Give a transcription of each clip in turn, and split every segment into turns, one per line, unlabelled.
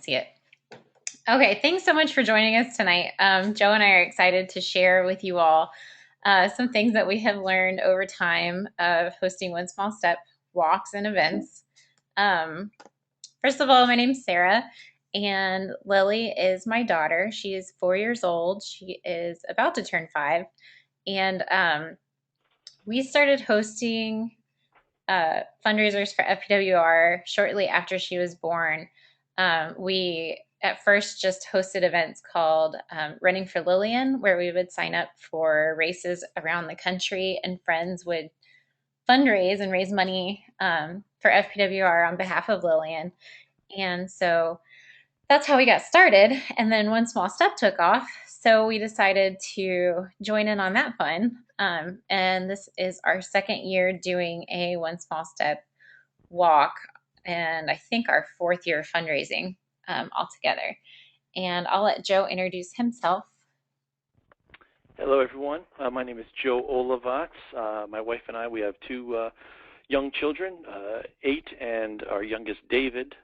See it. Okay, thanks so much for joining us tonight. Joe and I are excited to share with you all some things that we have learned over time of hosting One Small Step walks and events. Um, First of all, my name's Sarah, and Lily is my daughter. She is 4 years old. She is about to turn 5, and we started hosting fundraisers for FPWR shortly after she was born. We at first just hosted events called Running for Lillian, where we would sign up for races around the country, and friends would fundraise and raise money for FPWR on behalf of Lillian. And so that's how we got started. And then One Small Step took off. So we decided to join in on that fun. And this is our second year doing a One Small Step walk, and I think our fourth year of fundraising altogether. And I'll let Joe introduce himself.
Hello, everyone. My name is Joe Olivats. My wife and I, we have two young children, 8, and our youngest, David,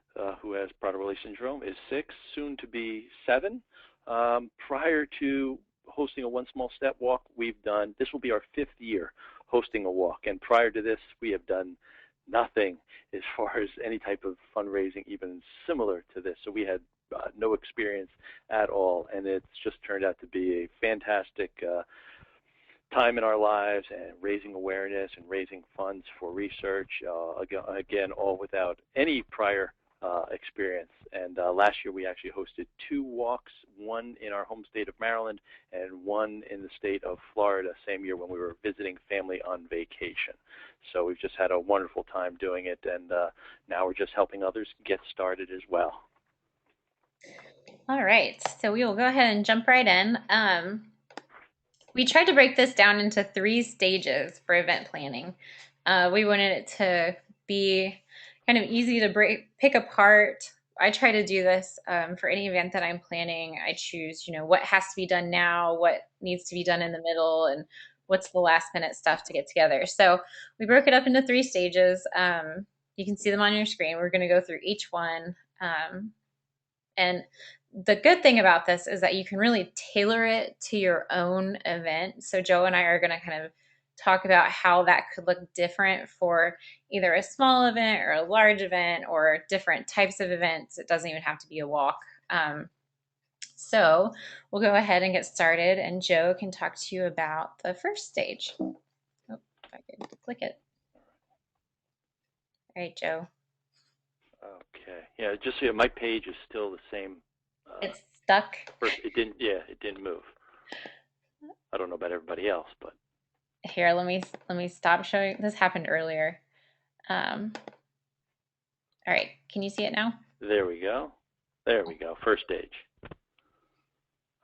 who has Prader-Willi syndrome, is 6, soon to be 7. Prior to hosting a One Small Step walk, this will be our 5th year hosting a walk. And prior to this, we have done nothing as far as any type of fundraising, even similar to this. So we had no experience at all, and it's just turned out to be a fantastic time in our lives, and raising awareness and raising funds for research, again, all without any prior experience. And last year we actually hosted 2 walks, one in our home state of Maryland and one in the state of Florida, same year when we were visiting family on vacation. So we've just had a wonderful time doing it, and now we're just helping others get started as well.
All right, so we will go ahead and jump right in. We tried to break this down into 3 stages for event planning. We wanted it to be kind of easy to pick apart. I try to do this for any event that I'm planning. I choose, what has to be done now, what needs to be done in the middle, and what's the last minute stuff to get together. So we broke it up into 3 stages. You can see them on your screen. We're going to go through each one. And the good thing about this is that you can really tailor it to your own event. So Joe and I are going to kind of talk about how that could look different for either a small event or a large event or different types of events. It doesn't even have to be a walk. So we'll go ahead and get started, and Joe can talk to you about the first stage. Oh, if I could click it. All right, Joe.
Okay. Yeah, just so my page is still the same.
It's stuck.
It didn't move. I don't know about everybody else, but
here, let me stop showing. This happened earlier. All right, can you see it now?
There we go. There we go. First stage.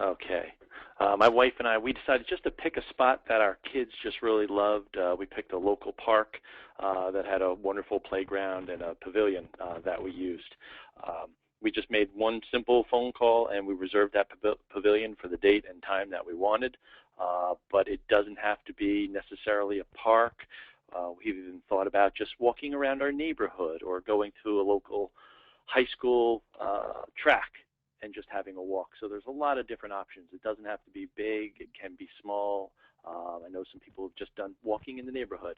Okay. My wife and I, we decided just to pick a spot that our kids just really loved. We picked a local park that had a wonderful playground and a pavilion that we used. We just made one simple phone call, and we reserved that pavilion for the date and time that we wanted. But it doesn't have to be necessarily a park. We've even thought about just walking around our neighborhood or going to a local high school track and just having a walk. So there's a lot of different options. It doesn't have to be big. It can be small. I know some people have just done walking in the neighborhood,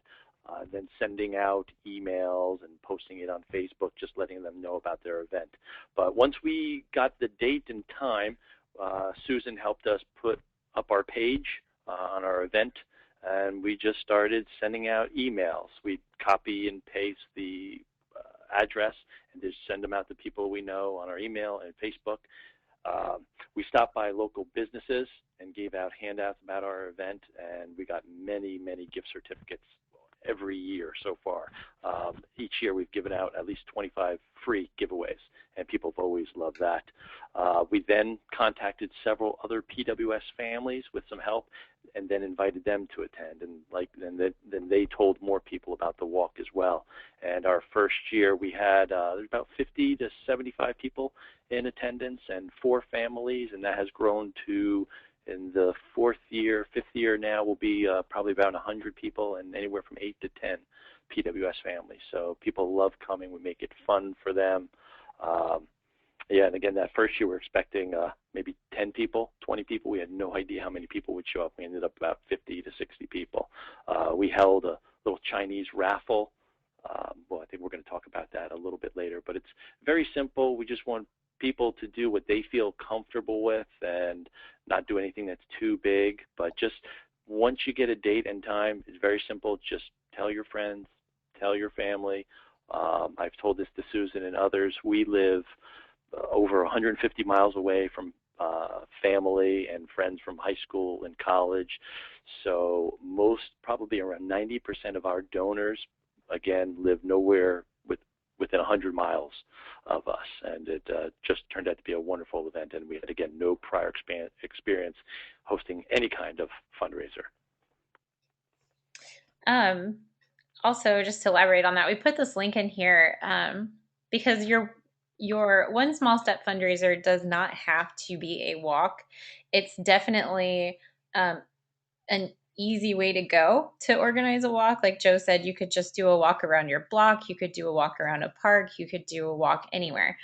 then sending out emails and posting it on Facebook, just letting them know about their event. But once we got the date and time, Susan helped us put up our page on our event, and we just started sending out emails. We'd copy and paste the address and just send them out to people we know on our email and Facebook. We stopped by local businesses and gave out handouts about our event, and we got many, many gift certificates every year so far. Each year we've given out at least 25 free giveaways, and people have always loved that. We then contacted several other PWS families with some help, and then invited them to attend, and then they told more people about the walk as well. And our first year we had there's about 50 to 75 people in attendance and 4 families, and that has grown to, in the 4th year, 5th year now, will be probably about 100 people, and anywhere from 8 to 10 PWS families. So people love coming. We make it fun for them. Yeah, and again, that first year we were expecting maybe 10 people, 20 people. We had no idea how many people would show up. We ended up about 50 to 60 people. We held a little Chinese raffle. Well, I think we're going to talk about that a little bit later, but it's very simple. We just want people to do what they feel comfortable with and not do anything that's too big. But just once you get a date and time, it's very simple. Just tell your friends, tell your family. I've told this to Susan and others. We live over 150 miles away from family and friends from high school and college. So probably around 90% of our donors, again, live nowhere within 100 miles of us. And it just turned out to be a wonderful event. And we had, again, no prior experience hosting any kind of fundraiser.
Also, just to elaborate on that, we put this link in here because your One Small Step fundraiser does not have to be a walk. It's definitely an easy way to go to organize a walk. Like Joe said, you could just do a walk around your block. You could do a walk around a park. You could do a walk anywhere.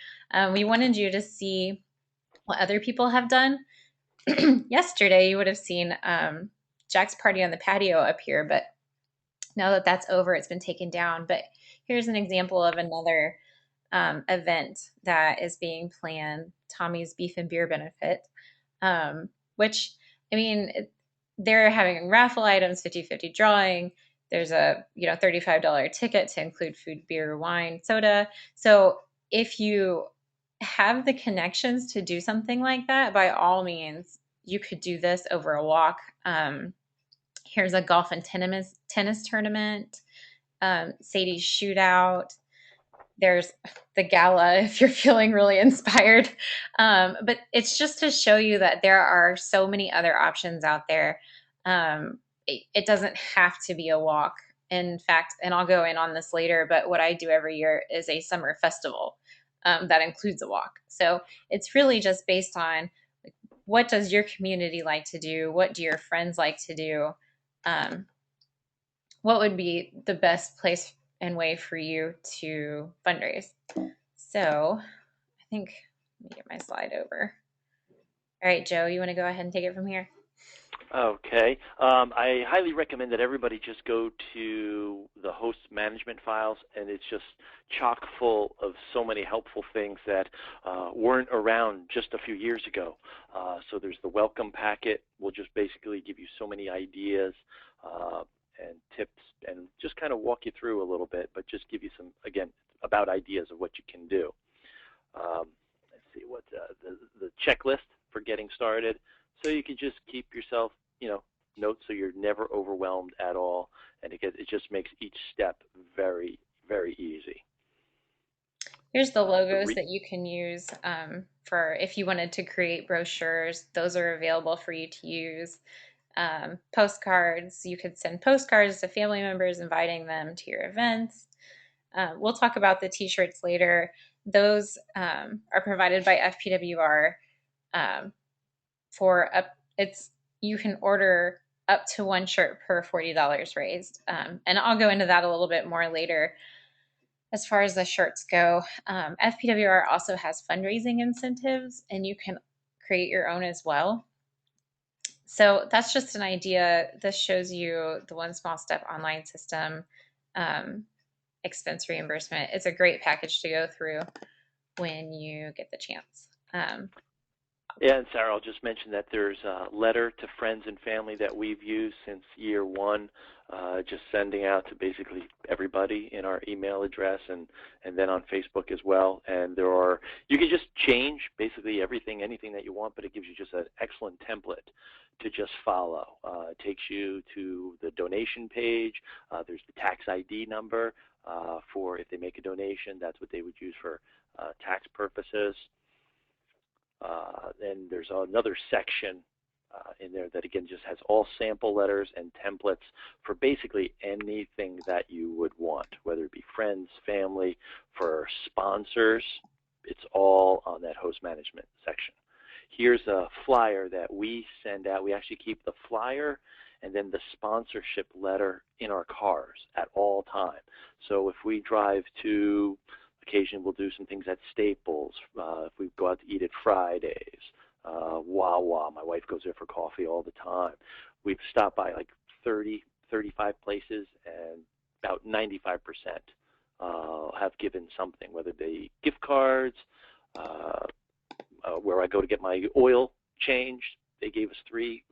We wanted you to see what other people have done. Yesterday, you would have seen Jack's party on the patio up here, but now that that's over, it's been taken down. But here's an example of another event that is being planned, Tommy's Beef and Beer Benefit, which, I mean, they're having raffle items, 50-50 drawing. There's a $35 ticket to include food, beer, wine, soda. So if you have the connections to do something like that, by all means, you could do this over a walk. Here's a golf and tennis tournament, Sadie's shootout. There's the gala if you're feeling really inspired. But it's just to show you that there are so many other options out there. It doesn't have to be a walk. In fact, and I'll go in on this later, but what I do every year is a summer festival that includes a walk. So it's really just based on what does your community like to do? What do your friends like to do? What would be the best place and way for you to fundraise? So I think, let me get my slide over. All right, Joe, you want to go ahead and take it from here?
Okay. I highly recommend that everybody just go to the host management files, and it's just chock full of so many helpful things that weren't around just a few years ago. So there's the welcome packet. We'll just basically give you so many ideas and tips and just kind of walk you through a little bit, but just give you some, again, about ideas of what you can do. Let's see, what the checklist for getting started. So you can just keep yourself, notes so you're never overwhelmed at all, and it just makes each step very, very easy.
Here's the logos that you can use for if you wanted to create brochures. Those are available for you to use. Postcards, you could send postcards to family members inviting them to your events. We'll talk about the t-shirts later. Those are provided by FPWR you can order up to one shirt per $40 raised. And I'll go into that a little bit more later as far as the shirts go. FPWR also has fundraising incentives, and you can create your own as well. So that's just an idea. This shows you the One Small Step online system, expense reimbursement. It's a great package to go through when you get the chance.
Yeah, and Sarah, I'll just mention that there's a letter to friends and family that we've used since year one, just sending out to basically everybody in our email address and then on Facebook as well. And you can just change basically anything that you want, but it gives you just an excellent template to just follow. It takes you to the donation page. There's the tax ID number for if they make a donation, that's what they would use for tax purposes. Then there's another section in there that again just has all sample letters and templates for basically anything that you would want, whether it be friends, family, for sponsors. It's all on that host management section. Here's a flyer that we send out. We actually keep the flyer and then the sponsorship letter in our cars at all times. So if we drive to Occasionally we'll do some things at Staples. If we go out to eat at Fridays, Wawa, my wife goes there for coffee all the time. We've stopped by like 30, 35 places, and about 95% have given something, whether they gift cards, uh, where I go to get my oil changed. They gave us 3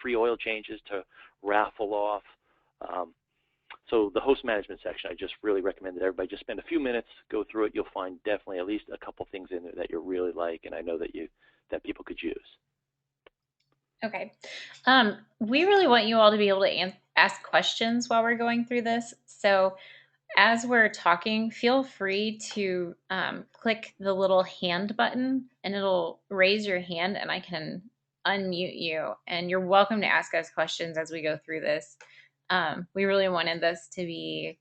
free oil changes to raffle off. Um, so the host management section, I just really recommend that everybody just spend a few minutes, go through it. You'll find definitely at least a couple things in there that you really like, and I know that people could use.
Okay. We really want you all to be able to ask questions while we're going through this. So as we're talking, feel free to click the little hand button and it'll raise your hand and I can unmute you. And you're welcome to ask us questions as we go through this. We really wanted this to be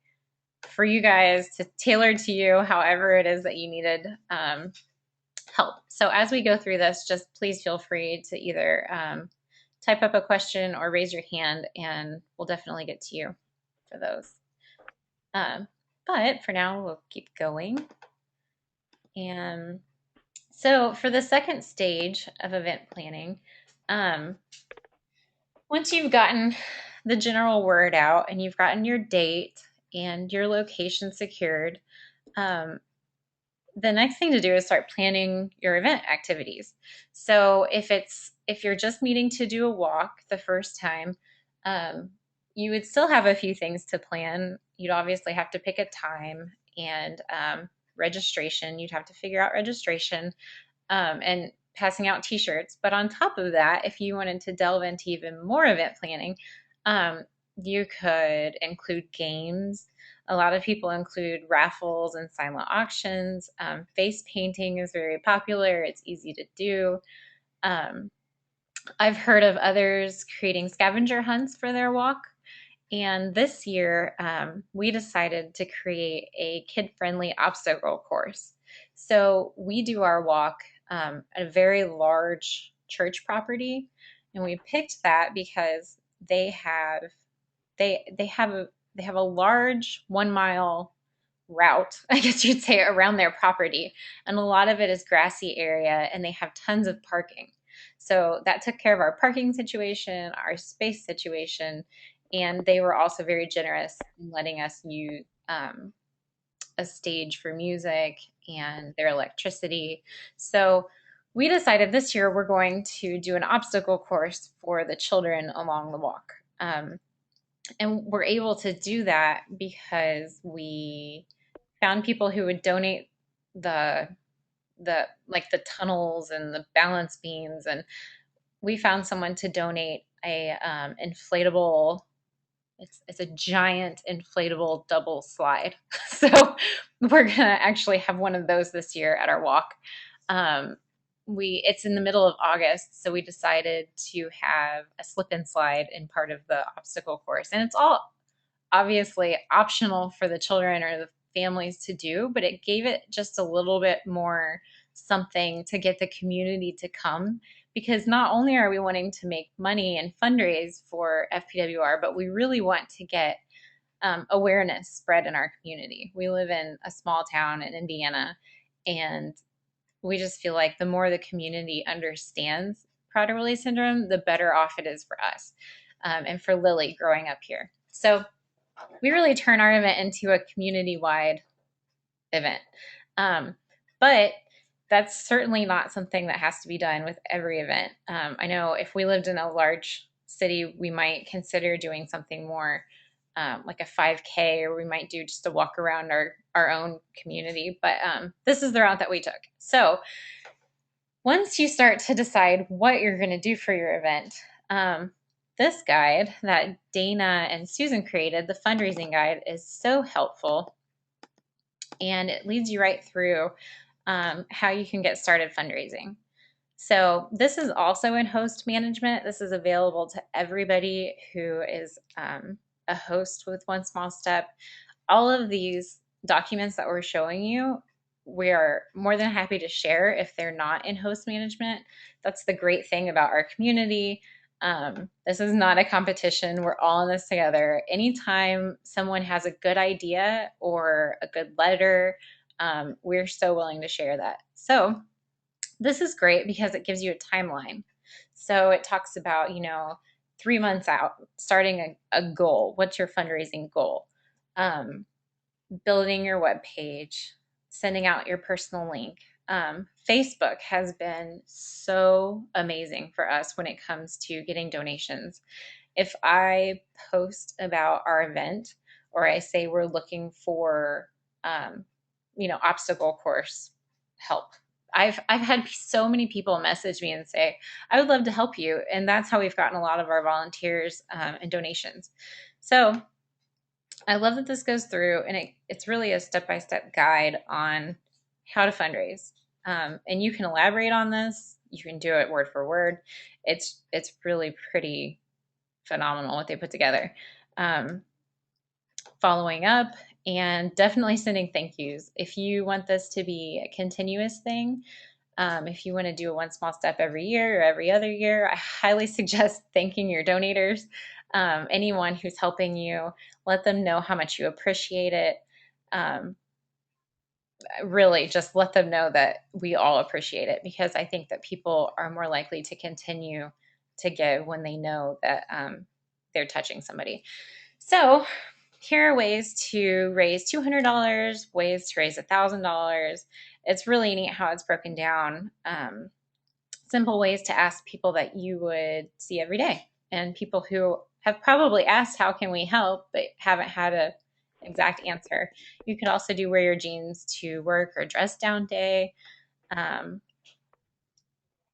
for you guys, to tailor to you however it is that you needed help. So as we go through this, just please feel free to either type up a question or raise your hand and we'll definitely get to you for those. But for now, we'll keep going. And so for the second stage of event planning, once you've gotten the general word out and you've gotten your date and your location secured, the next thing to do is start planning your event activities. So if you're just meeting to do a walk the first time, you would still have a few things to plan. You'd obviously have to pick a time and registration. You'd have to figure out registration and passing out t-shirts. But on top of that, if you wanted to delve into even more event planning, you could include games. A lot of people include raffles and silent auctions. Face painting is very popular. It's easy to do. I've heard of others creating scavenger hunts for their walk. And this year, we decided to create a kid-friendly obstacle course. So we do our walk at a very large church property, and we picked that because they have a large 1 mile route, I guess you'd say, around their property, and a lot of it is grassy area, and they have tons of parking. So that took care of our parking situation, our space situation, and they were also very generous in letting us use a stage for music and their electricity. So we decided this year we're going to do an obstacle course for the children along the walk. And we're able to do that because we found people who would donate the like the tunnels and the balance beams, and we found someone to donate a inflatable. It's a giant inflatable double slide. So we're gonna actually have one of those this year at our walk. It's in the middle of August, so we decided to have a slip and slide in part of the obstacle course, and it's all obviously optional for the children or the families to do, but it gave it just a little bit more something to get the community to come, because not only are we wanting to make money and fundraise for FPWR, but we really want to get awareness spread in our community. We live in a small town in Indiana, and we just feel like the more the community understands Prader-Willi syndrome, the better off it is for us and for Lily growing up here. So we really turn our event into a community-wide event. But that's certainly not something that has to be done with every event. I know if we lived in a large city, we might consider doing something more like a 5K, or we might do just a walk around our own community. But this is the route that we took. So once you start to decide what you're going to do for your event, this guide that Dana and Susan created, the fundraising guide, is so helpful, and it leads you right through how you can get started fundraising. So this is also in host management. This is available to everybody who is a host with One Small Step. All of these documents that we're showing you, we are more than happy to share if they're not in host management. That's the great thing about our community. This is not a competition. We're all in this together. Anytime someone has a good idea or a good letter we're so willing to share that. So this is great because it gives you a timeline. So it talks about, 3 months out, starting a goal. What's your fundraising goal? Um, Building your web page, sending out your personal link. Facebook has been so amazing for us when it comes to getting donations. If I post about our event, or I say we're looking for, obstacle course help, I've had so many people message me and say, I would love to help you. And that's how we've gotten a lot of our volunteers and donations. So I love that this goes through, and it's really a step-by-step guide on how to fundraise. And you can elaborate on this. You can do it word for word. It's really pretty phenomenal what they put together. Um, Following up, and definitely sending thank yous. If you want this to be a continuous thing, if you want to do a one small step every year or every other year, I highly suggest thanking your donators. Anyone who's helping you, let them know how much you appreciate it. Um, really, just let them know that we all appreciate it, because I think that people are more likely to continue to give when they know that they're touching somebody. So here are ways to raise $200, ways to raise $1,000. It's really neat how it's broken down. Simple ways to ask people that you would see every day, and people who have probably asked, how can we help, but haven't had a exact answer. You could also do wear your jeans to work or dress down day.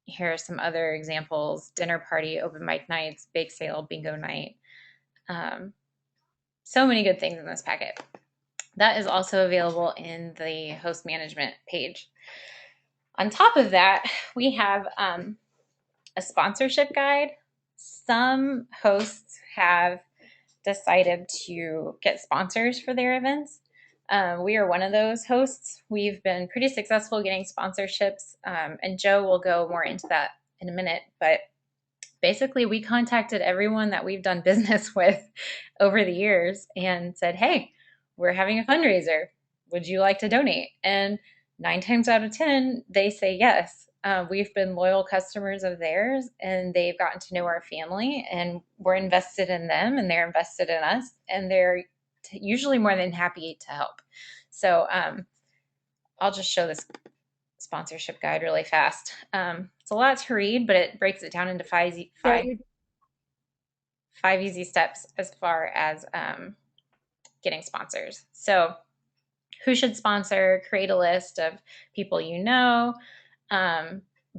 Here are some other examples: dinner party, open mic nights, bake sale, bingo night. So many good things in this packet. That is also available in the host management page. On top of that, we have a sponsorship guide. Some hosts have decided to get sponsors for their events. We are one of those hosts. We've been pretty successful getting sponsorships, and Joe will go more into that in a minute. But basically, we contacted everyone that we've done business with over the years and said, hey, we're having a fundraiser. Would you like to donate? And 9 times out of 10, they say yes. We've been loyal customers of theirs, and they've gotten to know our family, and we're invested in them, and they're invested in us, and they're usually more than happy to help. So I'll just show this sponsorship guide really fast. It's a lot to read, but it breaks it down into five easy steps as far as getting sponsors. So who should sponsor? Create a list of people you know,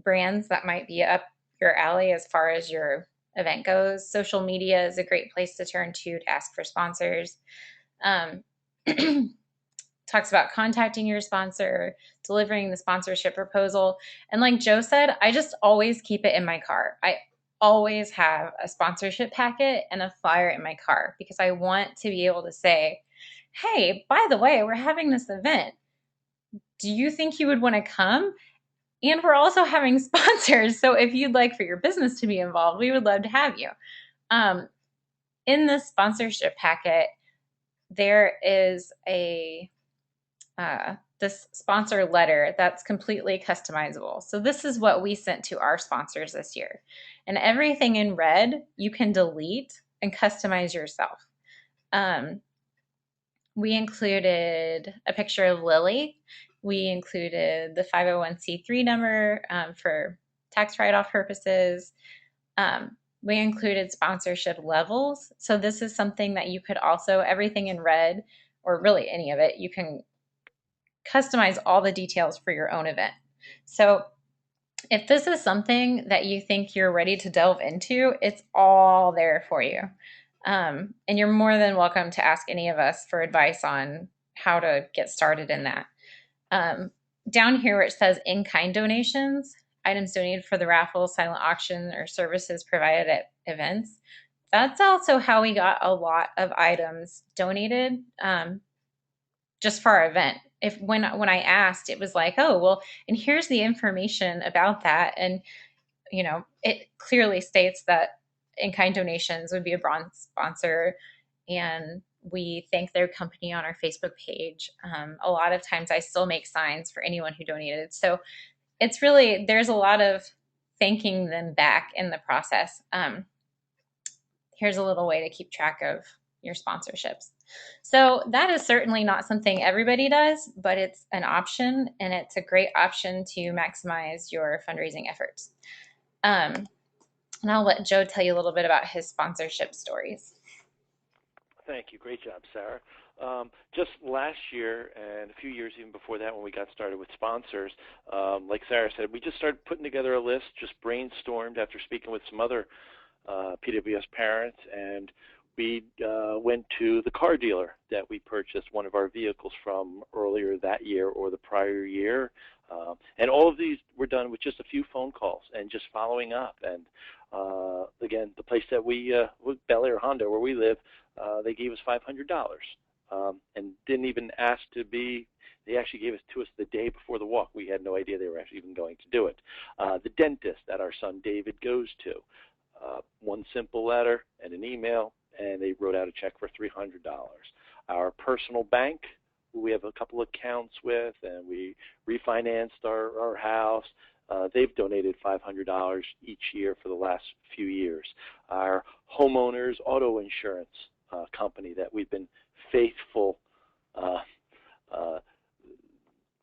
brands that might be up your alley as far as your event goes. Social media is a great place to turn to ask for sponsors. Talks about contacting your sponsor, delivering the sponsorship proposal. And like Joe said, I just always keep it in my car. I always have a sponsorship packet and a flyer in my car, because I want to be able to say, hey, by the way, we're having this event. Do you think you would want to come? And we're also having sponsors. So if you'd like for your business to be involved, we would love to have you. In the sponsorship packet, there is this sponsor letter that's completely customizable. So this is what we sent to our sponsors this year. And everything in red you can delete and customize yourself. We included a picture of Lily. We included the 501c3 number for tax write-off purposes. We included sponsorship levels. So this is something that you could also, everything in red, or really any of it, you can customize all the details for your own event. So if this is something that you think you're ready to delve into, it's all there for you. And you're more than welcome to ask any of us for advice on how to get started in that. Down here where it says in-kind donations, items donated for the raffle, silent auction, or services provided at events, that's also how we got a lot of items donated just for our event. When I asked, it was like, oh, well, and here's the information about that. And, it clearly states that in-kind donations would be a bronze sponsor, and We thank their company on our Facebook page. A lot of times I still make signs for anyone who donated. So it's really, there's a lot of thanking them back in the process. Here's a little way to keep track of your sponsorships. So that is certainly not something everybody does, but it's an option, and it's a great option to maximize your fundraising efforts. And I'll let Joe tell you a little bit about his sponsorship stories.
Thank you. Great job, Sarah. Just last year and a few years even before that, when we got started with sponsors, like Sarah said, we just started putting together a list, just brainstormed after speaking with some other PWS parents, and we went to the car dealer that we purchased one of our vehicles from earlier that year or the prior year. And all of these were done with just a few phone calls and just following up. And again, the place that we, Bel Air Honda, where we live, they gave us $500 and didn't even ask to be. They actually gave it to us the day before the walk. We had no idea they were actually even going to do it. The dentist that our son David goes to, one simple letter and an email, and they wrote out a check for $300. Our personal bank, who we have a couple accounts with, and we refinanced our house, they've donated $500 each year for the last few years. Our homeowners auto insurance company that we've been faithful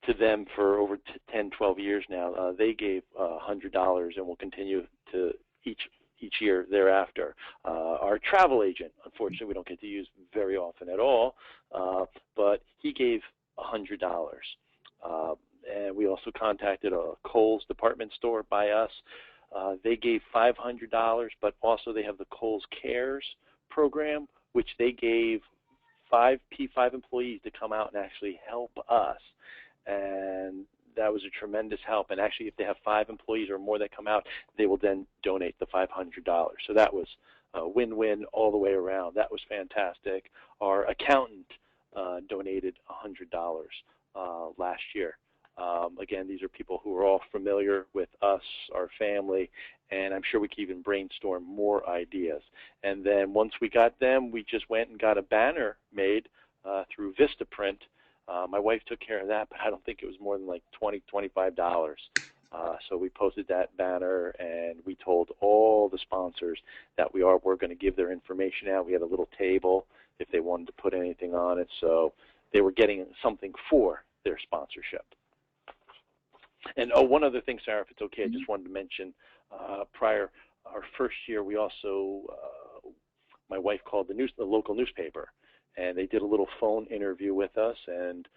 to them for over 10, 12 years now, they gave $100 and will continue to each year thereafter. Our travel agent, unfortunately, we don't get to use very often at all, but he gave $100. And we also contacted a Kohl's department store by us. They gave $500, but also they have the Kohl's Cares program, which they gave five employees to come out and actually help us. And that was a tremendous help. And actually, if they have 5 employees or more that come out, they will then donate the $500. So that was a win-win all the way around. That was fantastic. Our accountant donated $100 last year. Again, these are people who are all familiar with us, our family, and I'm sure we can even brainstorm more ideas. And then once we got them, we just went and got a banner made through Vistaprint. My wife took care of that, but I don't think it was more than like $20, $25. So we posted that banner, and we told all the sponsors that we're going to give their information out. We had a little table if they wanted to put anything on it, so they were getting something for their sponsorship. And one other thing, Sarah, if it's okay, I just wanted to mention prior our first year, we also my wife called the local newspaper, and they did a little phone interview with us. And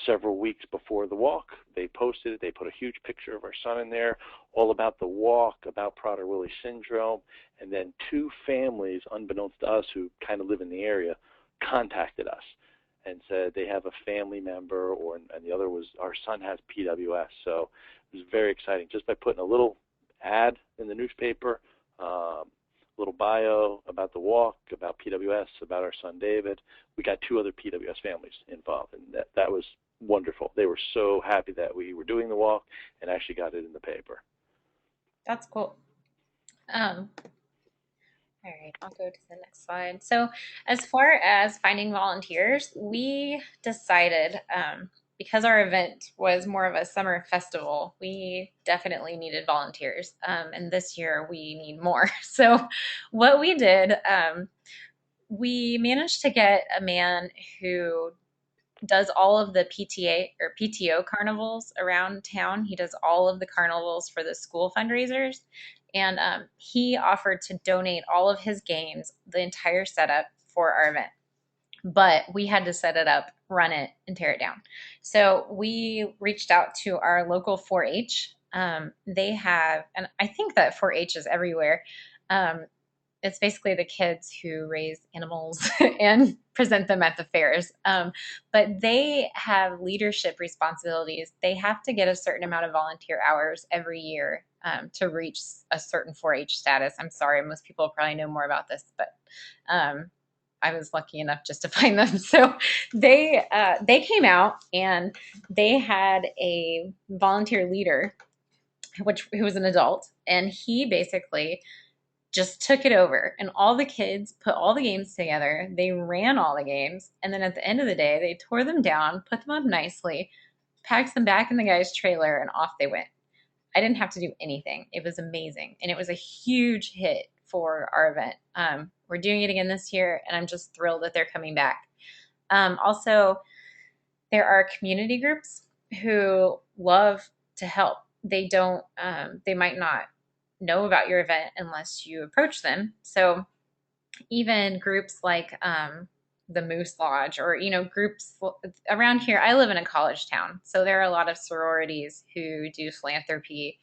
several weeks before the walk, they posted it. They put a huge picture of our son in there, all about the walk, about Prader-Willi syndrome. And then 2 families, unbeknownst to us, who kind of live in the area, contacted us and said they have a family member, and the other was our son has PWS. So it was very exciting. Just by putting a little ad in the newspaper, little bio about the walk, about PWS, about our son David, we got 2 other PWS families involved, and that was wonderful. They were so happy that we were doing the walk and actually got it in the paper.
That's cool. All right, I'll go to the next slide. So as far as finding volunteers, we decided, because our event was more of a summer festival, we definitely needed volunteers. And this year we need more. So what we did, we managed to get a man who does all of the PTA or PTO carnivals around town. He does all of the carnivals for the school fundraisers. And he offered to donate all of his games, the entire setup for our event. But we had to set it up, run it, and tear it down. So we reached out to our local 4-H. They have, and I think that 4-H is everywhere. It's basically the kids who raise animals and present them at the fairs. But they have leadership responsibilities. They have to get a certain amount of volunteer hours every year to reach a certain 4-H status. I'm sorry, most people probably know more about this, but I was lucky enough just to find them. So they came out, and they had a volunteer leader, who was an adult, and he basically just took it over. And all the kids put all the games together. They ran all the games. And then at the end of the day, they tore them down, put them up nicely, packed them back in the guy's trailer, and off they went. I didn't have to do anything. It was amazing. And it was a huge hit for our event. We're doing it again this year, and I'm just thrilled that they're coming back. Also, there are community groups who love to help. They don't, they might not know about your event unless you approach them. So even groups like the Moose Lodge, or groups around here. I live in a college town, so there are a lot of sororities who do philanthropy.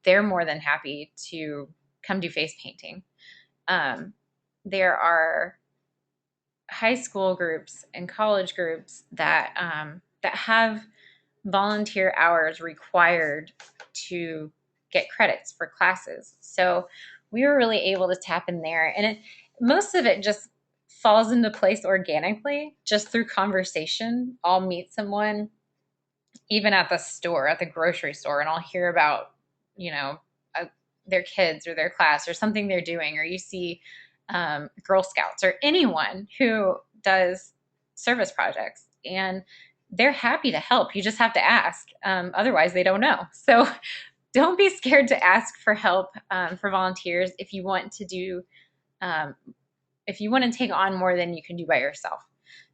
They're more than happy to come do face painting. There are high school groups and college groups that have volunteer hours required to get credits for classes. So we were really able to tap in there, and most of it just falls into place organically, just through conversation. I'll meet someone even at the store, at the grocery store, and I'll hear about, their kids or their class or something they're doing, or you see Girl Scouts or anyone who does service projects, and they're happy to help. You just have to ask. Otherwise, they don't know. So don't be scared to ask for help for volunteers if you want to do, if you want to take on more than you can do by yourself.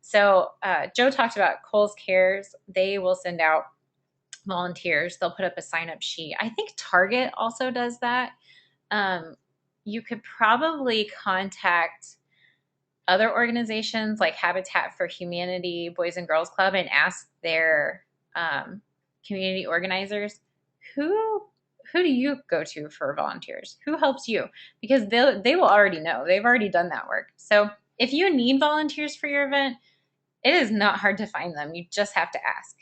So Joe talked about Kohl's Cares. They will send out volunteers. They'll put up a sign-up sheet. I think Target also does that. You could probably contact other organizations like Habitat for Humanity, Boys and Girls Club, and ask their community organizers, who do you go to for volunteers? Who helps you? Because they will already know. They've already done that work. So if you need volunteers for your event, it is not hard to find them. You just have to ask.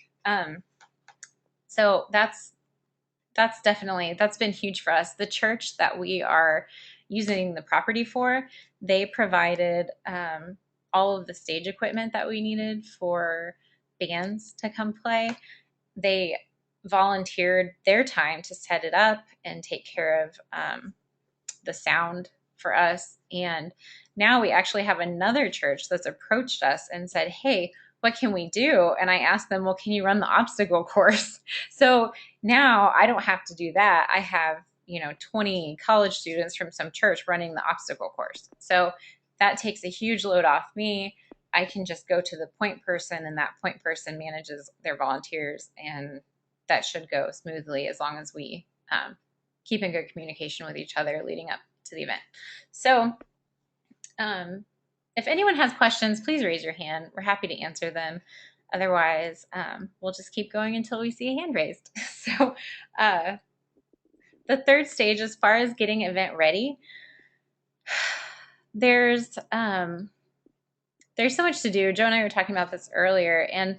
So that's been huge for us. The church that we are using the property for, they provided all of the stage equipment that we needed for bands to come play. They volunteered their time to set it up and take care of the sound for us. And now we actually have another church that's approached us and said, hey, what can we do? And I asked them, well, can you run the obstacle course? So now I don't have to do that. I have 20 college students from some church running the obstacle course. So that takes a huge load off me. I can just go to the point person, and that point person manages their volunteers, and that should go smoothly as long as we keep in good communication with each other leading up to the event. So if anyone has questions, please raise your hand. We're happy to answer them. Otherwise, we'll just keep going until we see a hand raised. So the third stage, as far as getting event ready, there's so much to do. Joe and I were talking about this earlier, and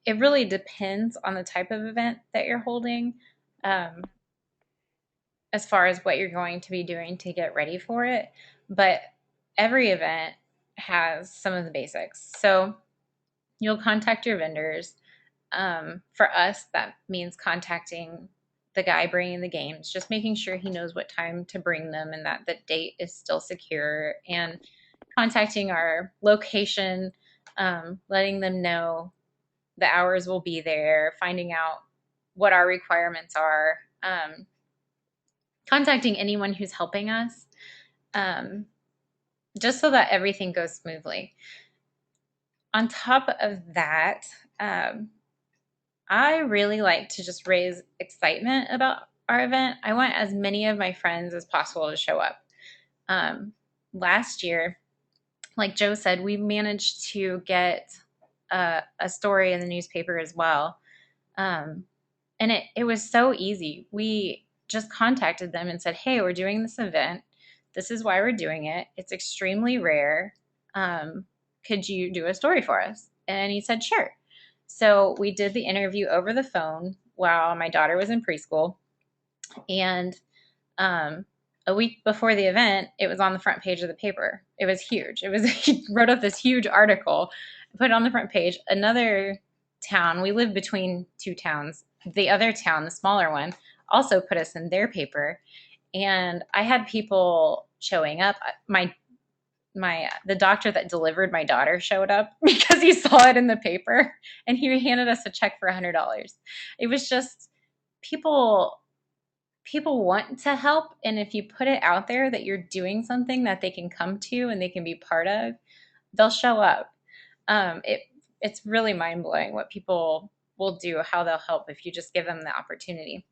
it really depends on the type of event that you're holding, as far as what you're going to be doing to get ready for it. But every event has some of the basics. So you'll contact your vendors. For us, that means contacting the guy bringing the games, just making sure he knows what time to bring them and that the date is still secure, and contacting our location, letting them know the hours will be there, finding out what our requirements are, contacting anyone who's helping us, just so that everything goes smoothly. On top of that, I really like to just raise excitement about our event. I want as many of my friends as possible to show up. Last year, like Joe said, we managed to get a story in the newspaper as well. And it was so easy. We just contacted them and said, hey, we're doing this event. This is why we're doing it. It's extremely rare. Could you do a story for us? And he said, sure. So we did the interview over the phone while my daughter was in preschool. And a week before the event, it was on the front page of the paper. It was huge. He wrote up this huge article, put it on the front page. Another town, we live between two towns. The other town, the smaller one, also put us in their paper. And I had people showing up. The doctor that delivered my daughter showed up because he saw it in the paper, and he handed us a check for $100. It was just people want to help, and if you put it out there that you're doing something that they can come to and they can be part of, they'll show up. It's really mind blowing what people will do, how they'll help if you just give them the opportunity.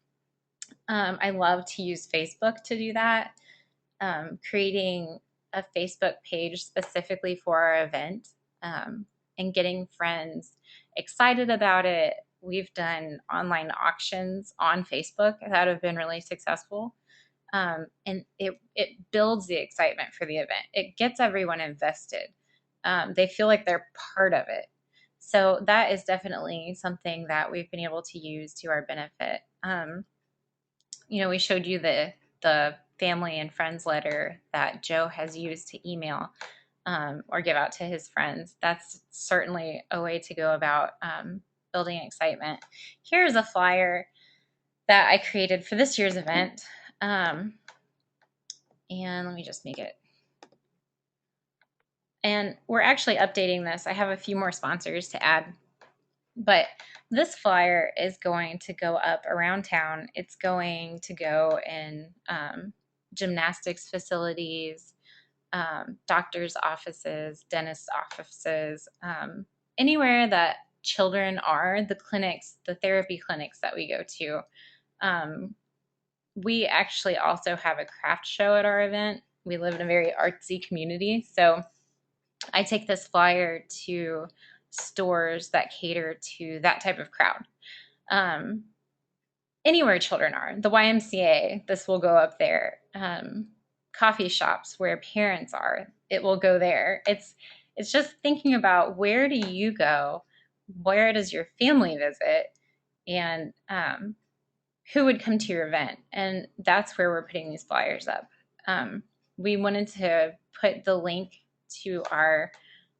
I love to use Facebook to do that. Creating a Facebook page specifically for our event, and getting friends excited about it. We've done online auctions on Facebook that have been really successful. And it builds the excitement for the event. It gets everyone invested. They feel like they're part of it. So that is definitely something that we've been able to use to our benefit. We showed you the family and friends letter that Joe has used to email, or give out to his friends. That's certainly a way to go about building excitement. Here's a flyer that I created for this year's event. And let me just make it. And we're actually updating this. I have a few more sponsors to add. But this flyer is going to go up around town. It's going to go in gymnastics facilities, doctors' offices, dentist offices, anywhere that children are, the clinics, the therapy clinics that we go to. We actually also have a craft show at our event. We live in a very artsy community, so I take this flyer to stores that cater to that type of crowd. Anywhere children are, the YMCA, this will go up there. Coffee shops where parents are, it will go there. It's just thinking about, where do you go? Where does your family visit? And who would come to your event? And that's where we're putting these flyers up. We wanted to put the link to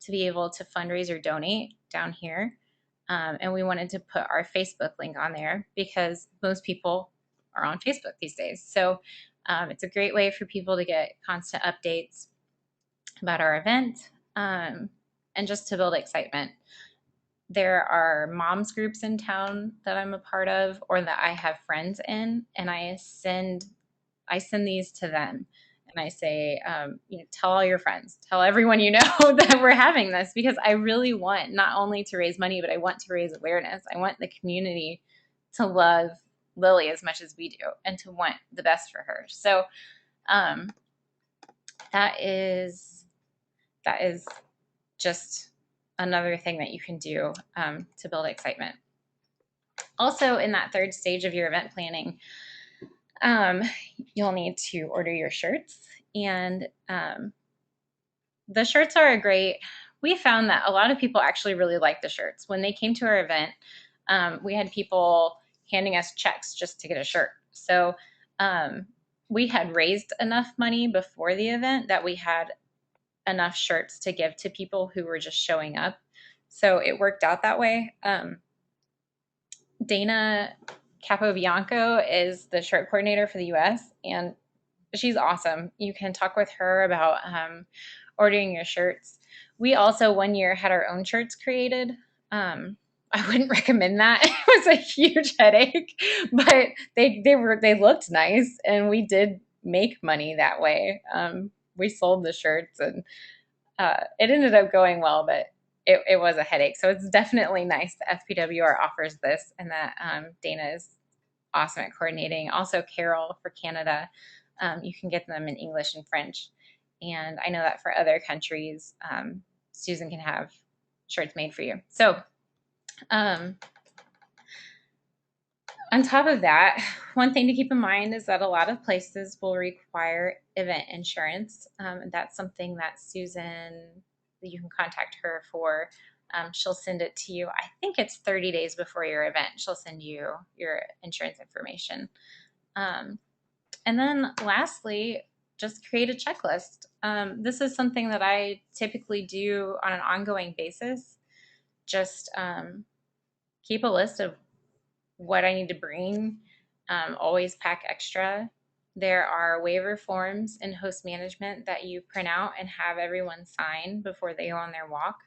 be able to fundraise or donate down here. And we wanted to put our Facebook link on there because most people are on Facebook these days. So it's a great way for people to get constant updates about our event, and just to build excitement. There are moms groups in town that I'm a part of, or that I have friends in, and I send these to them. And I say, tell all your friends, tell everyone you know that we're having this, because I really want not only to raise money, but I want to raise awareness. I want the community to love Lily as much as we do, and to want the best for her. So that is just another thing that you can do to build excitement. Also, in that third stage of your event planning, you'll need to order your shirts. And the shirts are we found that a lot of people actually really like the shirts. When they came to our event, we had people handing us checks just to get a shirt. So we had raised enough money before the event that we had enough shirts to give to people who were just showing up. So it worked out that way. Dana Capobianco is the shirt coordinator for the US, and she's awesome. You can talk with her about ordering your shirts. We also one year had our own shirts created. I wouldn't recommend that. It was a huge headache, but they looked nice, and we did make money that way. We sold the shirts, and it ended up going well, but it was a headache. So it's definitely nice that FPWR offers this, and that Dana is awesome at coordinating. Also, Carol for Canada, you can get them in English and French. And I know that for other countries, Susan can have shirts made for you. So on top of that, one thing to keep in mind is that a lot of places will require event insurance. That's something that Susan, you can contact her for. She'll send it to you. I think it's 30 days before your event. She'll send you your insurance information. And then lastly, just create a checklist. This is something that I typically do on an ongoing basis. Just keep a list of what I need to bring. Always pack extra. There are waiver forms in host management that you print out and have everyone sign before they go on their walk.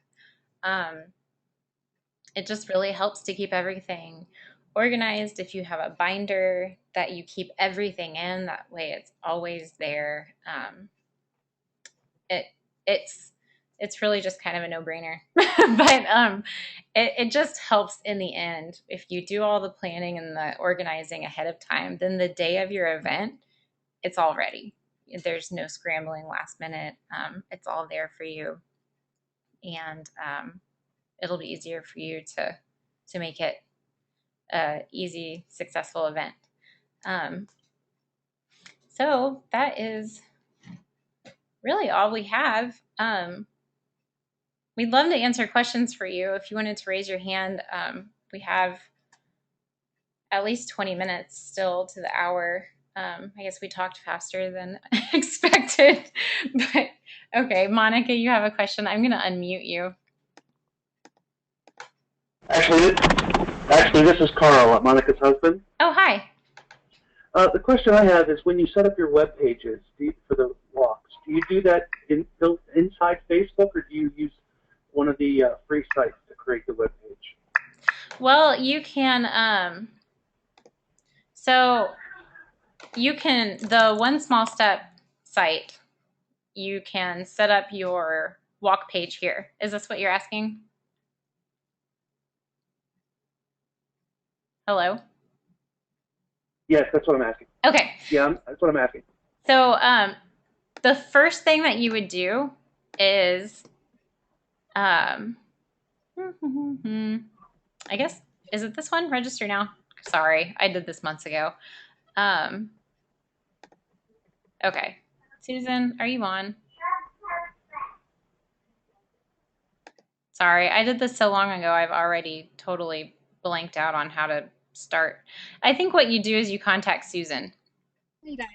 It just really helps to keep everything organized. If you have a binder that you keep everything in, that way it's always there. It it's really just kind of a no-brainer. But it just helps in the end. If you do all the planning and the organizing ahead of time, then the day of your event, it's all ready. There's no scrambling last minute. It's all there for you, and it'll be easier for you to make it a easy, successful event. So that is really all we have. We'd love to answer questions for you. If you wanted to raise your hand, we have at least 20 minutes still to the hour. I guess we talked faster than expected. But okay, Monica, you have a question. I'm going to unmute you.
Actually, this is Carl, Monica's husband.
Oh, hi.
The question I have is, when you set up your web pages for the walks, do you do that inside Facebook, or do you use one of the free sites to create the web page?
Well, you can. So you can, the One Small Step site, you can set up your walk page here. Is this what you're asking? Hello?
Yes, that's what I'm asking.
Okay.
Yeah, that's what I'm asking.
So the first thing that you would do is, I guess, is it this one? Register now. Sorry, I did this months ago. Okay. Susan, are you on? Sorry, I did this so long ago, I've already totally blanked out on how to start. I think what you do is you contact Susan.
Hey guys.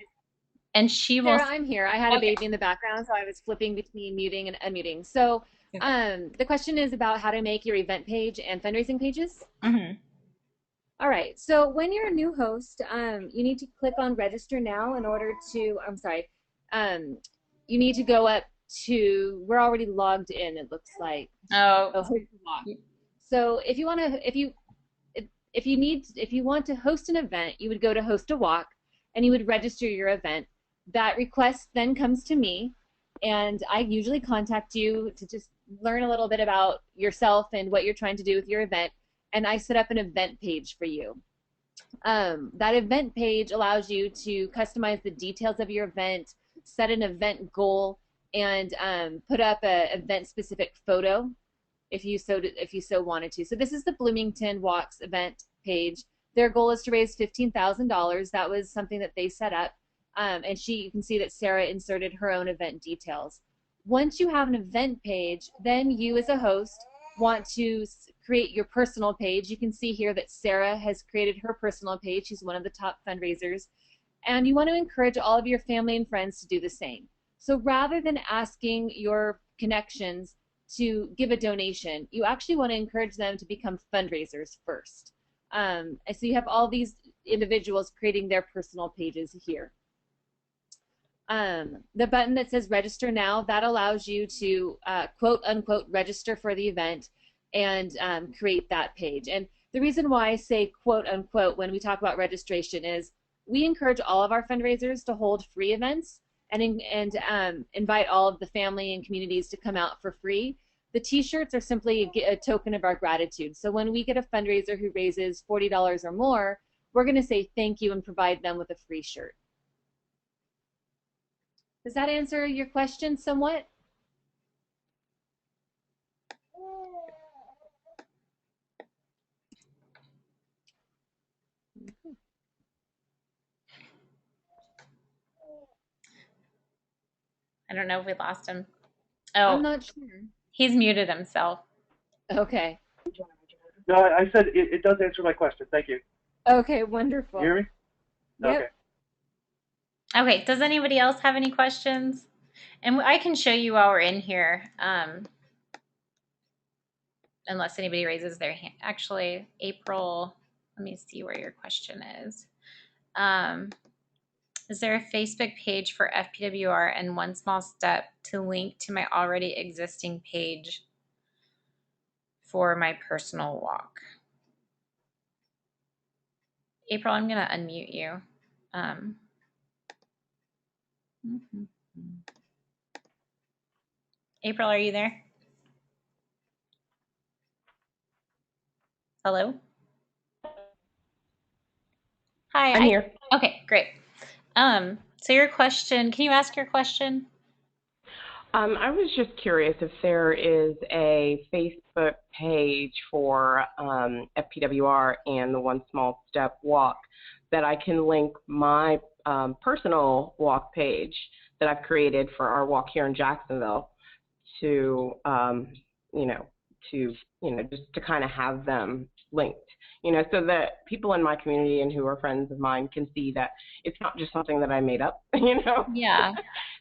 And she will.
Sarah, I'm here. I had a baby in the background, so I was flipping between muting and unmuting. So the question is about how to make your event page and fundraising pages.
Mm-hmm.
All right. So when you're a new host, you need to click on register now in order to, you need to go up to, we're already logged in, it looks like.
Oh.
So if you want to, if you want to host an event, you would go to host a walk and you would register your event. That request then comes to me, and I usually contact you to just learn a little bit about yourself and what you're trying to do with your event, and I set up an event page for you. That event page allows you to customize the details of your event, set an event goal, and put up an event-specific photo if you so wanted to. So this is the Bloomington Walks event page. Their goal is to raise $15,000. That was something that they set up. And you can see that Sarah inserted her own event details. Once you have an event page, then you as a host want to create your personal page. You can see here that Sarah has created her personal page. She's one of the top fundraisers. And you want to encourage all of your family and friends to do the same. So rather than asking your connections to give a donation, you actually want to encourage them to become fundraisers first. So you have all these individuals creating their personal pages here. The button that says register now, that allows you to quote unquote register for the event and create that page. And the reason why I say quote unquote when we talk about registration is we encourage all of our fundraisers to hold free events and invite all of the family and communities to come out for free. The t-shirts are simply a token of our gratitude. So when we get a fundraiser who raises $40 or more, we're going to say thank you and provide them with a free shirt. Does that answer your question somewhat?
I don't know if we lost him. Oh,
I'm not sure.
He's muted himself.
Okay.
No, I said it does answer my question. Thank you.
Okay, wonderful.
You hear me?
Yep.
Okay.
Okay, does anybody else have any questions? And I can show you while we're in here, unless anybody raises their hand. Actually, April, let me see where your question is. Is there a Facebook page for FPWR and One Small Step to link to my already existing page for my personal walk? April, I'm going to unmute you. April, are you there? Hello? Hi.
I'm here.
Okay, great. So your question, can you ask your question?
I was just curious if there is a Facebook page for FPWR and the One Small Step walk that I can link my personal walk page that I've created for our walk here in Jacksonville to, just to kind of have them linked, so that people in my community and who are friends of mine can see that it's not just something that I made up,
Yeah.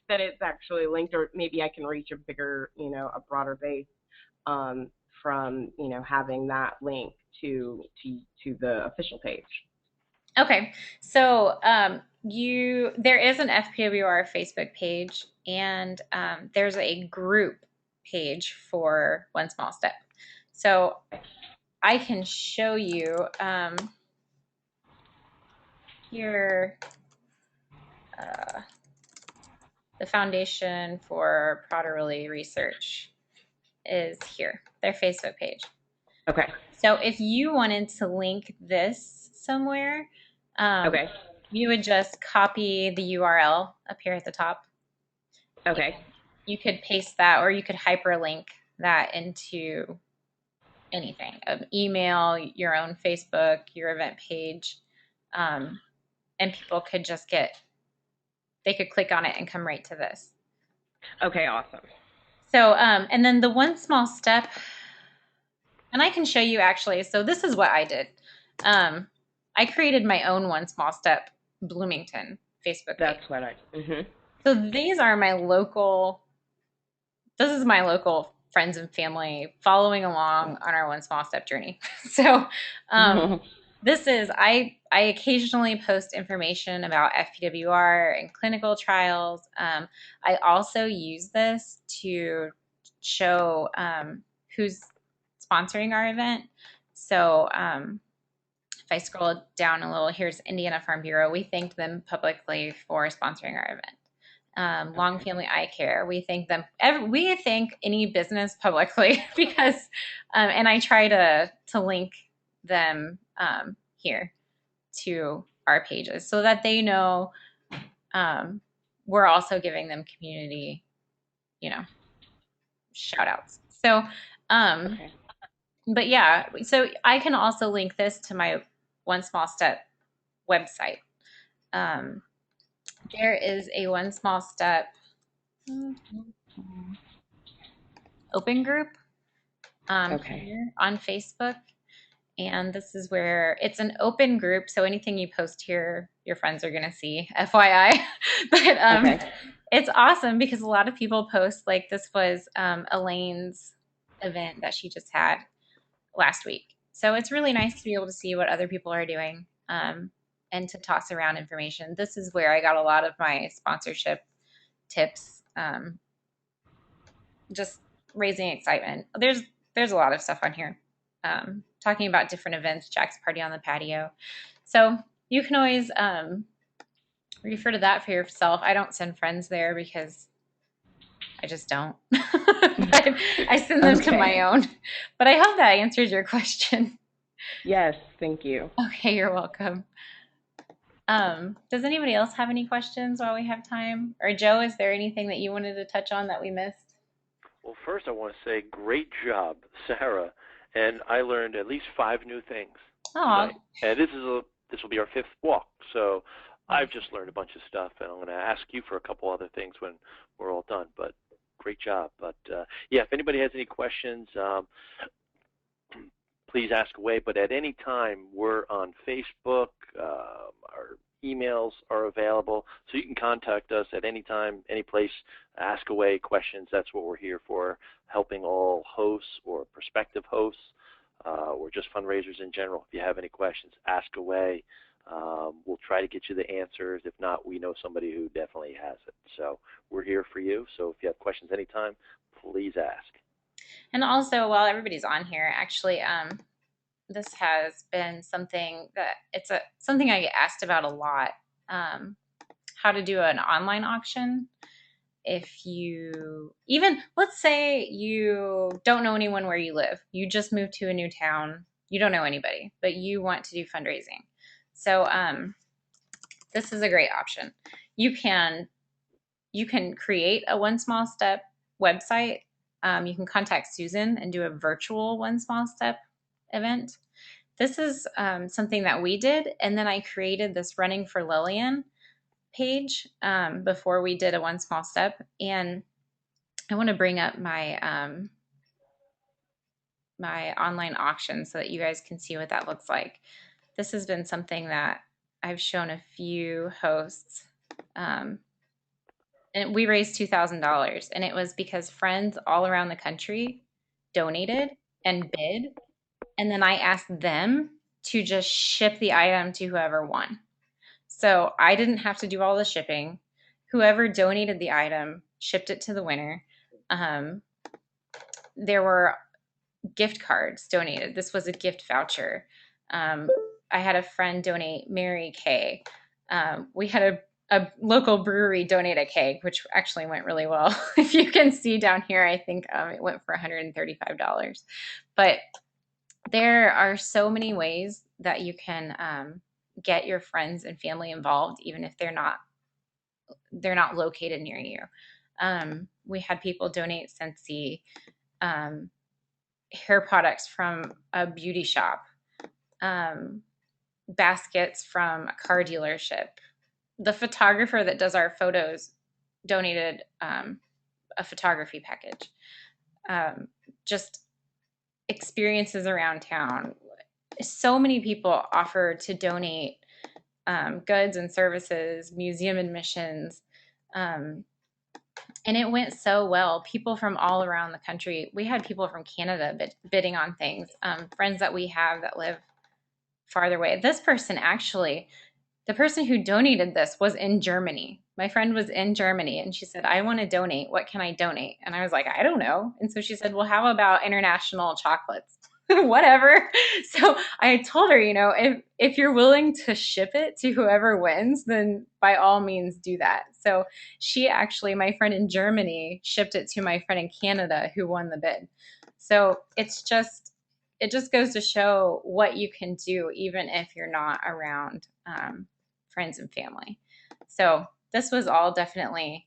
that it's actually linked, or maybe I can reach a bigger, a broader base from, having that link to the official page.
Okay, so there is an FPWR Facebook page, and there's a group page for One Small Step. So I can show you here the Foundation for Prader-Willi Research is here, their Facebook page.
Okay.
So if you wanted to link this somewhere,
okay,
you would just copy the URL up here at the top.
Okay.
You could paste that, or you could hyperlink that into anything, an email, your own Facebook, your event page, and people could just they could click on it and come right to this.
Okay, awesome.
So, and then the One Small Step, and I can show you actually, so this is what I did. I created my own One Small Step Bloomington Facebook page.
That's what
So these are this is my local friends and family following along on our One Small Step journey. So this is, I occasionally post information about FPWR and clinical trials. I also use this to show who's sponsoring our event. So if I scroll down a little, here's Indiana Farm Bureau. We thanked them publicly for sponsoring our event. Long Family Eye Care, we thank them. We thank any business publicly because, and I try to link them here to our pages so that they know we're also giving them community, shout outs. So, but yeah, so I can also link this to my One Small Step website. There is a One Small Step open group here on Facebook. And this is where it's an open group. So anything you post here, your friends are going to see, FYI. But it's awesome because a lot of people post, like this was Elaine's event that she just had last week. So it's really nice to be able to see what other people are doing and to toss around information. This is where I got a lot of my sponsorship tips, just raising excitement. There's a lot of stuff on here. Talking about different events, Jack's Party on the Patio. So you can always refer to that for yourself. I don't send friends there because I just don't. But I send them to my own. But I hope that answers your question.
Yes, thank you.
Okay, you're welcome. Does anybody else have any questions while we have time? Or Joe, is there anything that you wanted to touch on that we missed?
Well, first I want to say great job, Sarah. And I learned at least 5 new things tonight. And this will be our 5th walk. So I've just learned a bunch of stuff, and I'm going to ask you for a couple other things when we're all done. But great job. But yeah, if anybody has any questions, please ask away. But at any time, we're on Facebook. Our emails are available, so you can contact us at any time, any place. Ask away questions. That's what we're here for, helping all hosts or prospective hosts or just fundraisers in general. If you have any questions, ask away. We'll try to get you the answers. If not, we know somebody who definitely has it. So we're here for you. So if you have questions anytime, please ask.
And also, while everybody's on here, actually, this has been something that something I get asked about a lot. How to do an online auction. If you let's say you don't know anyone where you live, you just moved to a new town, you don't know anybody, but you want to do fundraising. So this is a great option. You can create a One Small Step website. You can contact Susan and do a virtual One Small Step event. This is something that we did, and then I created this Running for Lillian page before we did a One Small Step. And I want to bring up my my online auction so that you guys can see what that looks like. This has been something that I've shown a few hosts, and we raised $2,000, and it was because friends all around the country donated and bid, and then I asked them to just ship the item to whoever won. So I didn't have to do all the shipping. Whoever donated the item shipped it to the winner. There were gift cards donated. This was a gift voucher. I had a friend donate Mary Kay. We had a local brewery donate a keg, which actually went really well. If you can see down here, I think it went for $135. But there are so many ways that you can get your friends and family involved, even if they're not located near you. We had people donate Scentsy, hair products from a beauty shop, baskets from a car dealership. The photographer that does our photos donated a photography package. Just experiences around town. So many people offer to donate goods and services, museum admissions, and it went so well. People from all around the country. We had people from Canada bidding on things, friends that we have that live farther away. This person actually, the person who donated this was in Germany. My friend was in Germany, and she said, I want to donate. What can I donate? And I was like, I don't know. And so she said, well, how about international chocolates? Whatever. So I told her, if you're willing to ship it to whoever wins, then by all means do that. So she actually, my friend in Germany, shipped it to my friend in Canada who won the bid. So it just goes to show what you can do even if you're not around friends and family. So this was all definitely,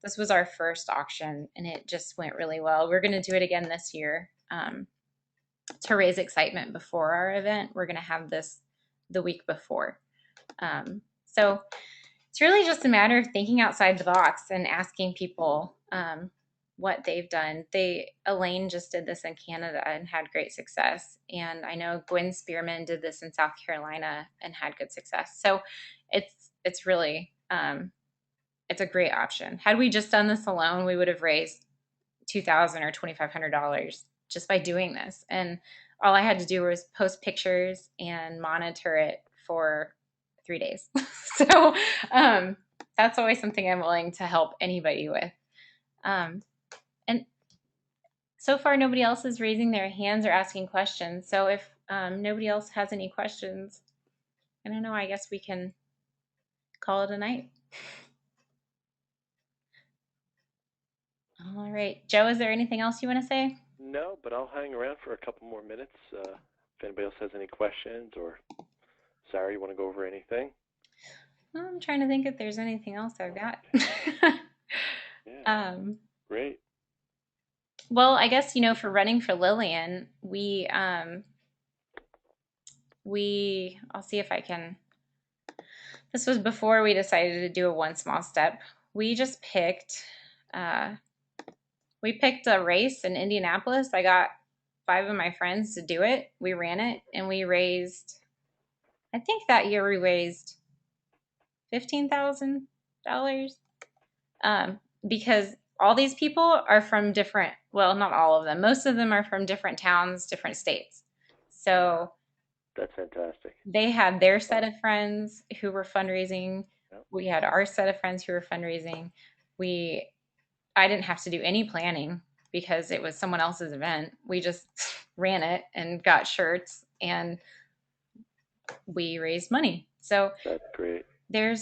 this was our first auction, and it just went really well. We're going to do it again this year. To raise excitement before our event, we're going to have this the week before. So it's really just a matter of thinking outside the box and asking people what they've done. Elaine just did this in Canada and had great success. And I know Gwen Spearman did this in South Carolina and had good success. So it's really, it's a great option. Had we just done this alone, we would have raised $2,000 or $2,500 just by doing this. And all I had to do was post pictures and monitor it for 3 days. So that's always something I'm willing to help anybody with. And so far, nobody else is raising their hands or asking questions. So if nobody else has any questions, I don't know, I guess we can call it a night. All right. Joe, is there anything else you want to say?
No, but I'll hang around for a couple more minutes if anybody else has any questions, or Sarah, you want to go over anything?
I'm trying to think if there's anything else I've got.
Yeah. Great.
Well, I guess, for Running for Lillian, I'll see if I can, this was before we decided to do a One Small Step. We just picked, a race in Indianapolis. I got 5 of my friends to do it. We ran it, and we raised, I think that year we raised $15,000. Because all these people are from different, well, not all of them, most of them are from different towns, different states. So
That's fantastic.
They had their set of friends who were fundraising.
Yep.
We had our set of friends who were fundraising. We I didn't have to do any planning because it was someone else's event. We just ran it and got shirts and we raised money. So
That's great.
there's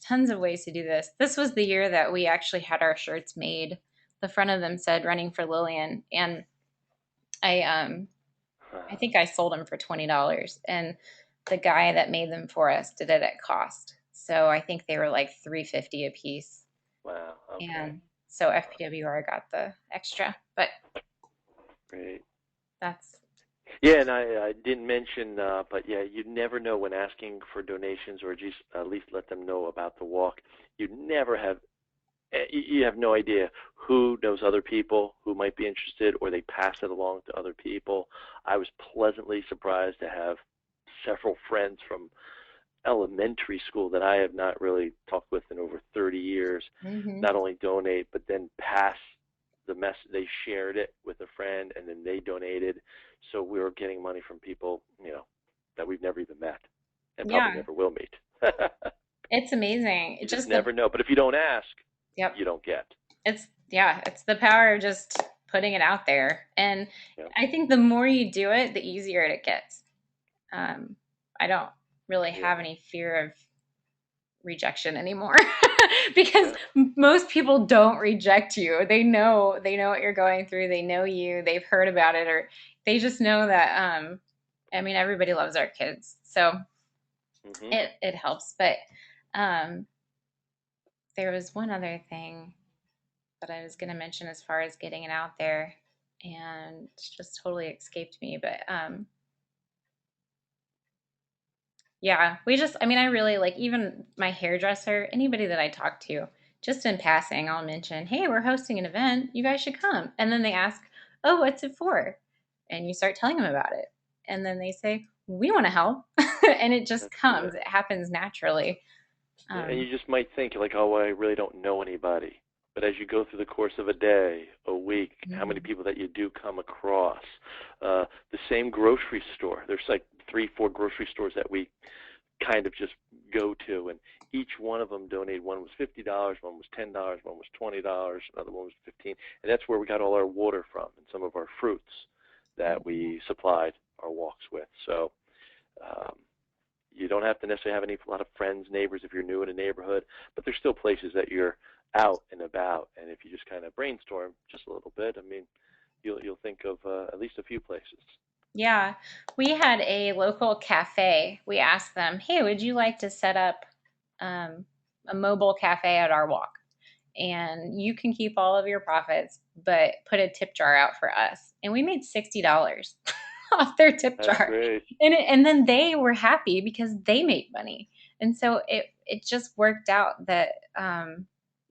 tons of ways to do this. This was the year that we actually had our shirts made. The front of them said "Running for Lillian," and I think I sold them for $20, and the guy that made them for us did it at cost. So I think they were like $3.50 a piece.
Wow. Okay.
And so FPWR got the extra, but
Great.
that's
Yeah, and I didn't mention, but yeah, you never know when asking for donations, or just at least let them know about the walk. You never have, you have no idea who knows other people who might be interested, or they pass it along to other people. I was pleasantly surprised to have several friends from elementary school that I have not really talked with in over 30 years, not only donate, but then pass the message. They shared it with a friend, and then they donated. So we were getting money from people, that we've never even met and probably
yeah,
never will meet.
it's amazing.
You
It's
just
just
never know. But if you don't ask,
yep.
you don't get.
It's the power of just putting it out there. And
Yep.
I think the more you do it, the easier it gets. I don't really have any fear of rejection anymore because most people don't reject you. They know what you're going through. They know you. They've heard about it, or they just know that. I mean, everybody loves our kids, so it helps. But there was one other thing that I was going to mention as far as getting it out there, and just totally escaped me. But yeah, I mean, I really like, even my hairdresser, anybody that I talk to, just in passing, I'll mention, hey, we're hosting an event. You guys should come. And then they ask, oh, what's it for? And you start telling them about it. And then they say, we want to help. And it just
That's
comes,
good.
it happens naturally.
And you just might think, like, oh, well, I really don't know anybody. But as you go through the course of a day, a week, how many people that you do come across. The same grocery store. There's like 3-4 grocery stores that we kind of just go to, and each one of them donated. One was $50, one was $10, one was $20, another one was $15, and that's where we got all our water from and some of our fruits that we supplied our walks with. So you don't have to necessarily have a lot of friends, neighbors if you're new in a neighborhood, but there's still places that you're out and about, and if you just kind of brainstorm just a little bit, I mean, you'll think of at least a few places.
Yeah, we had a local cafe. We asked them, hey, would you like to set up a mobile cafe at our walk? And you can keep all of your profits, but put a tip jar out for us. And we made $60 off their tip
That's
jar.
great.
And then they were happy because they made money. And so it just worked out that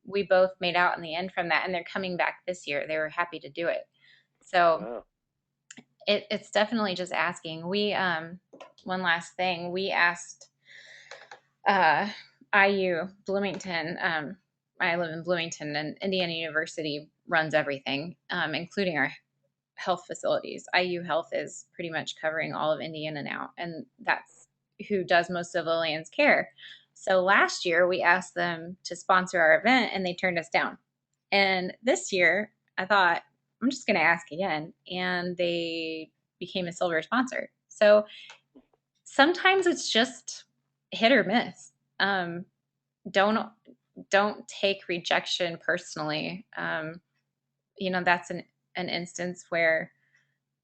we both made out in the end from that. And they're coming back this year. They were happy to do it. So
Wow.
it's definitely just asking. We one last thing, we asked IU Bloomington. I live in Bloomington, and Indiana University runs everything, including our health facilities. IU Health is pretty much covering all of Indiana now, and that's who does most of Lillian's care. So last year we asked them to sponsor our event, and they turned us down. And this year I thought, I'm just going to ask again, and they became a silver sponsor. So sometimes it's just hit or miss. Don't take rejection personally. That's an instance where,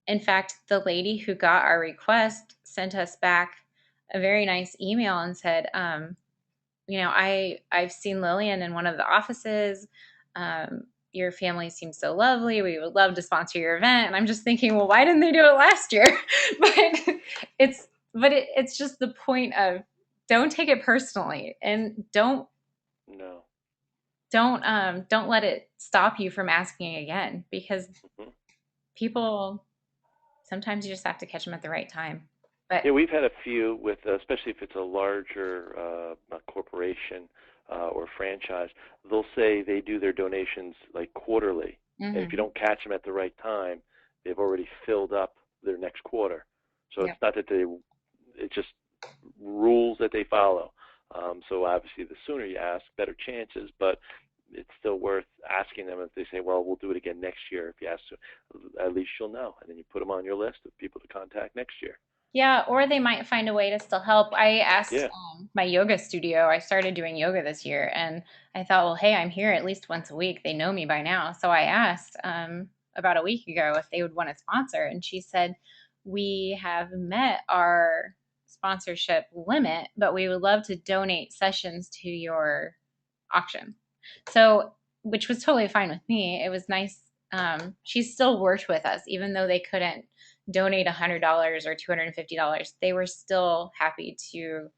in fact, the lady who got our request sent us back a very nice email and said, I've seen Lillian in one of the offices. Your family seems so lovely. We would love to sponsor your event. And I'm just thinking, well, why didn't they do it last year? It's just the point of, don't take it personally, and don't let it stop you from asking again, because people, sometimes you just have to catch them at the right time. But
yeah, we've had a few with, especially if it's a larger corporation or franchise, they'll say they do their donations like quarterly. And if you don't catch them at the right time, they've already filled up their next quarter. So
Yep.
it's not that it's just rules that they follow. So obviously the sooner you ask, better chances, but it's still worth asking them. If they say, well, we'll do it again next year, if you ask, at least you'll know. And then you put them on your list of people to contact next year.
Yeah, or they might find a way to still help. I asked
Yeah.
my yoga studio, I started doing yoga this year, and I thought, well, hey, I'm here at least once a week. They know me by now. So I asked about a week ago if they would want to sponsor. And she said, we have met our sponsorship limit, but we would love to donate sessions to your auction. So, which was totally fine with me. It was nice. She still worked with us, even though they couldn't donate $100 or $250. They were still happy to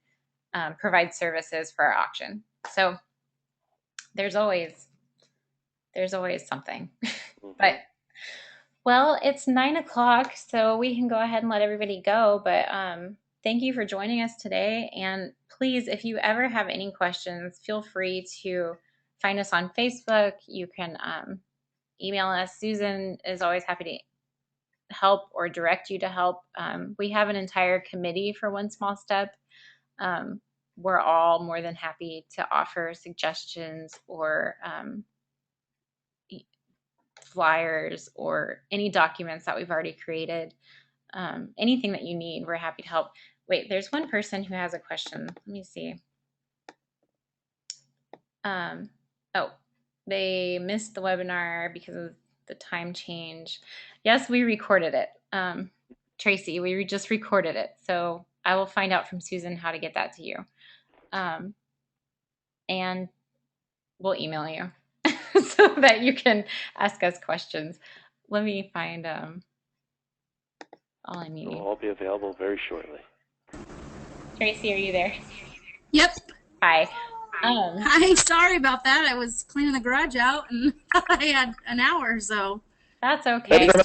provide services for our auction. So there's always something. But well, it's 9 o'clock, so we can go ahead and let everybody go. But thank you for joining us today. And please, if you ever have any questions, feel free to find us on Facebook. You can email us. Susan is always happy to help or direct you to help. We have an entire committee for One Small Step. We're all more than happy to offer suggestions or flyers or any documents that we've already created. Anything that you need, we're happy to help. Wait, there's one person who has a question. Let me see. Oh, they missed the webinar because of the time change. Yes, we recorded it. Tracy, we just recorded it. So I will find out from Susan how to get that to you. And we'll email you so that you can ask us questions. Let me find all I need.
It'll all be available very shortly.
Tracy, are you there?
Yep.
Hi.
Hi, sorry about that. I was cleaning the garage out and I had an hour, so.
That's okay.
Thank you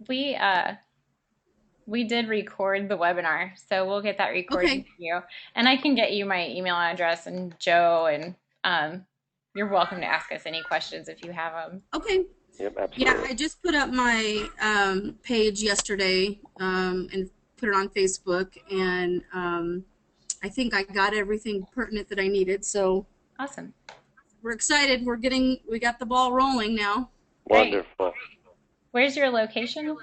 very much.
We did record the webinar, so we'll get that recording to you. And I can get you my email address and Joe, and you're welcome to ask us any questions if you have them.
Okay.
Yep, absolutely.
Yeah, I just put up my page yesterday and put it on Facebook, and I think I got everything pertinent that I needed, so.
Awesome.
We're excited. We got the ball rolling now.
Wonderful.
Where's your location?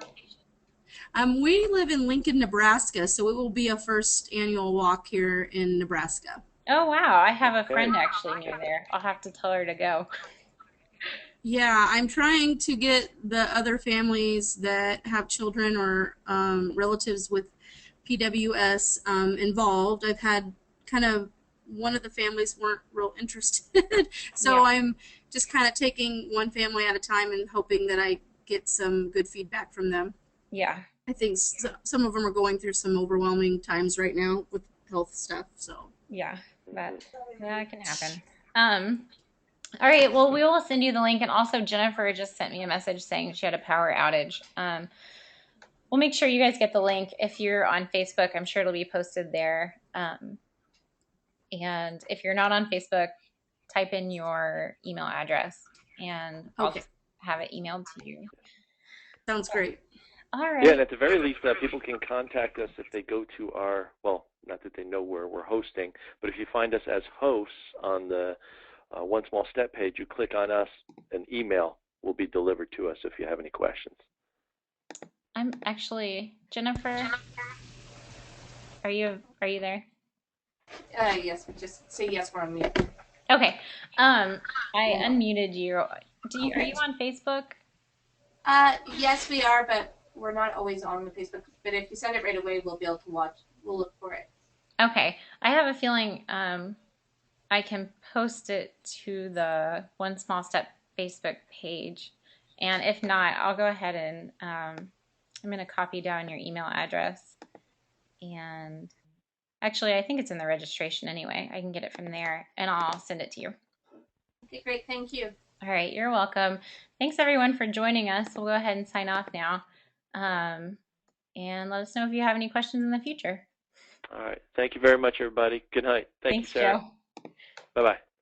We live in Lincoln, Nebraska, so it will be a first annual walk here in Nebraska.
Oh, wow. I have a friend actually near there. I'll have to tell her to go.
Yeah, I'm trying to get the other families that have children or relatives with PWS involved. I've had kind of one of the families weren't real interested, so yeah. I'm just kind of taking one family at a time and hoping that I get some good feedback from them.
Yeah.
I think some of them are going through some overwhelming times right now with health stuff. So
yeah, that can happen. All right. Well, we will send you the link, and also Jennifer just sent me a message saying she had a power outage. We'll make sure you guys get the link. If you're on Facebook, I'm sure it'll be posted there. And if you're not on Facebook, type in your email address, and I'll just have it emailed to you.
Sounds great.
All right.
Yeah, and at the very least, people can contact us if they go to our, well, not that they know where we're hosting, but if you find us as hosts on the One Small Step page, you click on us, an email will be delivered to us if you have any questions.
I'm actually, Jennifer, are you there?
Yes, just say yes, we're on mute.
Okay. I unmuted you. Are you on Facebook?
Yes, we are, but we're not always on the Facebook. But if you send it right away, we'll be able to watch. We'll look for it.
Okay. I have a feeling I can post it to the One Small Step Facebook page. And if not, I'll go ahead and I'm going to copy down your email address. And actually, I think it's in the registration anyway. I can get it from there, and I'll send it to you.
Okay, great. Thank you.
All right. You're welcome. Thanks, everyone, for joining us. We'll go ahead and sign off now. And let us know if you have any questions in the future.
All right. Thank you very much, everybody. Good night. Thanks,
Joe.
Bye-bye.